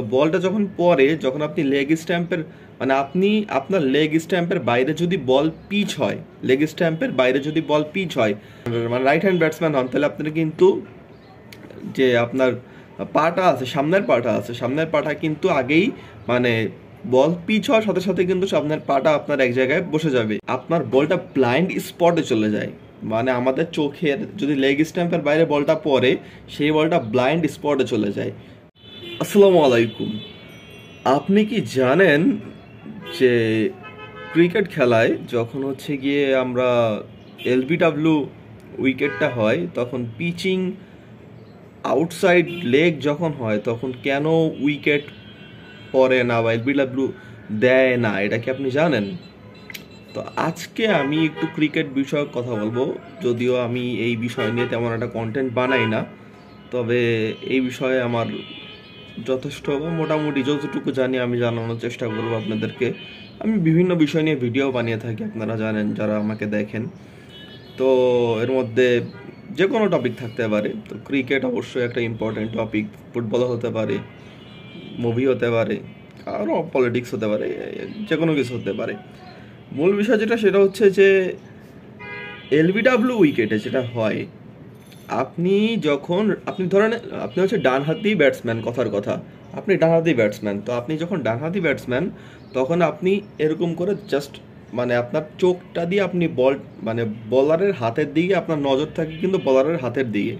তো বলটা যখন পড়ে, যখন আপনি লেগ স্ট্যাম্পের মানে আপনি আপনার লেগ স্ট্যাম্পের বাইরে যদি বল পিচ হয়, লেগ স্ট্যাম্পের বাইরে যদি বল পিচ হয়, মানে রাইট হ্যান্ড ব্যাটসম্যান হন, তাহলে আপনার কিন্তু যে আপনার পাটা আছে, সামনের পাটা কিন্তু আগেই মানে বল পিচ হওয়ার সাথে সাথে কিন্তু আপনার পাটা আপনার এক জায়গায় বসে যাবে, আপনার বলটা ব্লাইন্ড স্পটে চলে যায়। মানে আমাদের চোখের যদি লেগ স্ট্যাম্পের বাইরে বলটা পড়ে, সেই বলটা ব্লাইন্ড স্পটে চলে যায়। আসসালামু আলাইকুম। আপনি কি জানেন যে ক্রিকেট খেলায় যখন হচ্ছে গিয়ে আমরা এলবিডব্লিউ উইকেটটা হয়, তখন পিচিং আউটসাইড লেগ যখন হয়, তখন কেন উইকেট পড়ে না বা এলবিডব্লিউ দেয় না, এটা কি আপনি জানেন? তো আজকে আমি একটু ক্রিকেট বিষয়ক কথা বলবো, যদিও আমি এই বিষয় নিয়ে তেমন একটা কন্টেন্ট বানাই না, তবে এই বিষয়ে আমার যথেষ্ট বা মোটামুটি যতটুকু জানি আমি জানানোর চেষ্টা করবো আপনাদেরকে। আমি বিভিন্ন বিষয় নিয়ে ভিডিও বানিয়ে থাকি, আপনারা জানেন যারা আমাকে দেখেন। তো এর মধ্যে যে কোনো টপিক থাকতে পারে। তো ক্রিকেট অবশ্যই একটা ইম্পর্টেন্ট টপিক, ফুটবল হতে পারে, মুভি হতে পারে, আরও পলিটিক্স হতে পারে, যে কোনো কিছু হতে পারে। মূল বিষয় যেটা, সেটা হচ্ছে যে এলবিডব্লিউ উইকেটে যেটা হয়, আপনি ধরেন আপনি হচ্ছে ডানহাতি ব্যাটসম্যান, কথার কথা আপনি ডানহাতি ব্যাটসম্যান। তো আপনি যখন ডানহাতি ব্যাটসম্যান, তখন আপনি এরকম করে জাস্ট মানে আপনার চোখটা দিয়ে আপনি বল মানে বলারের হাতের দিকে আপনার নজর থাকে, কিন্তু বলারের হাতের দিকে।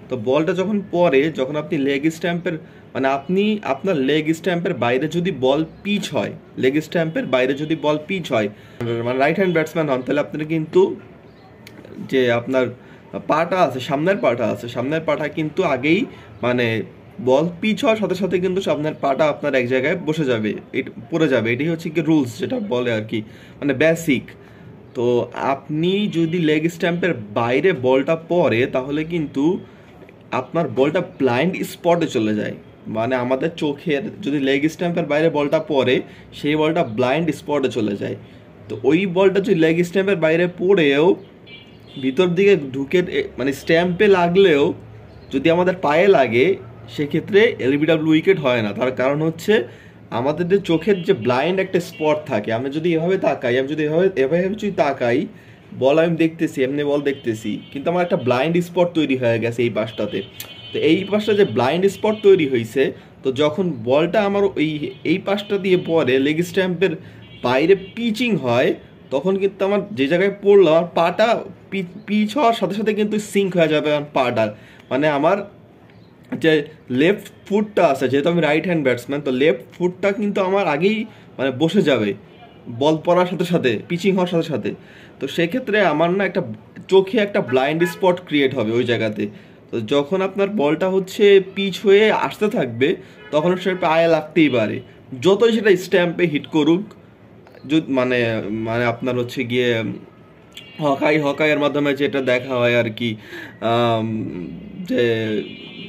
তো বলটা যখন পড়ে, যখন আপনি লেগ স্ট্যাম্পের মানে আপনি আপনার লেগ স্ট্যাম্পের বাইরে যদি বল পিচ হয়, লেগ স্ট্যাম্পের বাইরে যদি বল পিচ হয়, মানে রাইট হ্যান্ড ব্যাটসম্যান হন, তাহলে আপনার কিন্তু যে আপনার পাটা আছে, সামনের পাটা কিন্তু আগেই মানে বল পিচ হওয়ার সাথে সাথে কিন্তু আপনার পাটা আপনার এক জায়গায় বসে যাবে, পড়ে যাবে। এটাই হচ্ছে কি রুলস, যেটা বলে আর কি, মানে বেসিক। তো আপনি যদি লেগ স্ট্যাম্পের বাইরে বলটা পড়ে, তাহলে কিন্তু আপনার বলটা ব্লাইন্ড স্পটে চলে যায়। মানে আমাদের চোখের যদি লেগ স্ট্যাম্পের বাইরে বলটা পড়ে, সেই বলটা ব্লাইন্ড স্পটে চলে যায়। তো ওই বলটা যদি লেগ স্ট্যাম্পের বাইরে পড়েও ভিতর দিকে ঢুকে মানে স্ট্যাম্পে লাগলেও যদি আমাদের পায়ে লাগে, সেক্ষেত্রে এলবিডব্লিউ উইকেট হয় না। তার কারণ হচ্ছে আমাদের যে চোখের যে ব্লাইন্ড একটা স্পট থাকে, আমি যদি এভাবে তাকাই, আমি যদি এভাবে এভাবে যদি তাকাই, বল আমি দেখতেছি, এমনি বল দেখতেছি, কিন্তু আমার একটা ব্লাইন্ড স্পট তৈরি হয়ে গেছে এই পাশটাতে। তো এই পাশটা যে ব্লাইন্ড স্পট তৈরি হয়েছে, তো যখন বলটা আমার এই পাশটা দিয়ে পড়ে, লেগ স্ট্যাম্পের বাইরে পিচিং হয়, তখন কিন্তু আমার যে জায়গায় পড়লো, আমার পাটা পিচ হওয়ার সাথে সাথে কিন্তু সিঙ্ক হয়ে যাবে আমার পাটা। মানে আমার যে লেফট ফুটটা আছে, যেহেতু আমি রাইট হ্যান্ড ব্যাটসম্যান, তো লেফট ফুটটা কিন্তু আমার আগেই মানে বসে যাবে বল পড়ার সাথে সাথে, পিচিং হওয়ার সাথে সাথে। তো সেক্ষেত্রে আমার না একটা চোখে একটা ব্লাইন্ড স্পট ক্রিয়েট হবে ওই জায়গাতে। তো যখন আপনার বলটা হচ্ছে পিচ হয়ে আসতে থাকবে, তখন সে পায়ে লাগতেই পারে, যতই সেটা স্ট্যাম্পে হিট করুক। মানে মানে আপনার হচ্ছে গিয়ে হকাইয়ের মাধ্যমে যেটা দেখা হয় আর কি, যে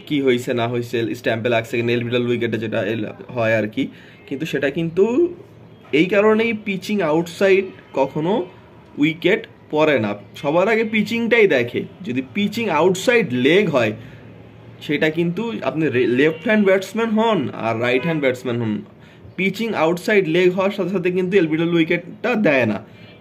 কি হয়েছে না হয়েছে, স্ট্যাম্পে লাগছে কিনা, এলবিডব্লিউ উইকেটে যেটা হয় আর কি। কিন্তু সেটা কিন্তু এই কারণেই পিচিং আউটসাইড কখনো উইকেট পড়ে না। সবার আগে পিচিংটাই দেখে। যদি পিচিং আউটসাইড লেগ হয়, সেটা কিন্তু আপনি লেফট হ্যান্ড ব্যাটসম্যান হন আর রাইট হ্যান্ড ব্যাটসম্যান হন, পিচিং আউটসাইড লেগ হওয়ার সাথে সাথে কিন্তু এলবিডব্লিউ উইকেটটা দেয় না।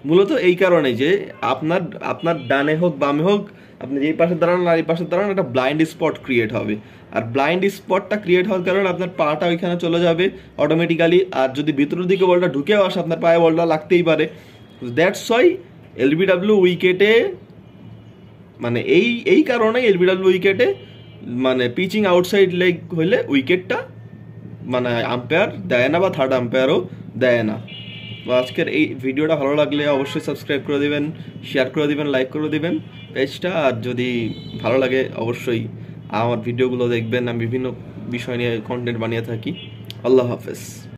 মূলত এই কারণে যে আপনার আপনার ডানে হোক বামে হোক, আপনি যেই পাশে দাঁড়ান আর এই পাশে দাঁড়ান, একটা ব্লাইন্ড স্পট ক্রিয়েট হবে। আর ব্লাইন্ড স্পটটা ক্রিয়েট হওয়ার কারণে আপনার পাটা ওইখানে চলে যাবে অটোমেটিক্যালি। আর যদি ভিতরের দিকে বলটা ঢুকেও আসে, আপনার পায়ে বলটা লাগতেই পারে। দ্যাটস ওয়াই এলবিডব্লিউ উইকেটে মানে এই কারণেই এলবিডব্লিউ উইকেটে মানে পিচিং আউটসাইড লেগ হইলে উইকেটটা মানে আম্পায়ার দেয় না, বা থার্ড আম্পায়ারও দেয় না। তো আজকের এই ভিডিওটা ভালো লাগলে অবশ্যই সাবস্ক্রাইব করে দিবেন, শেয়ার করে দিবেন, লাইক করে দিবেন পেজটা। আর যদি ভালো লাগে অবশ্যই আমার ভিডিওগুলো দেখবেন, আমি বিভিন্ন বিষয় নিয়ে কন্টেন্ট বানিয়ে থাকি। আল্লাহ হাফেজ।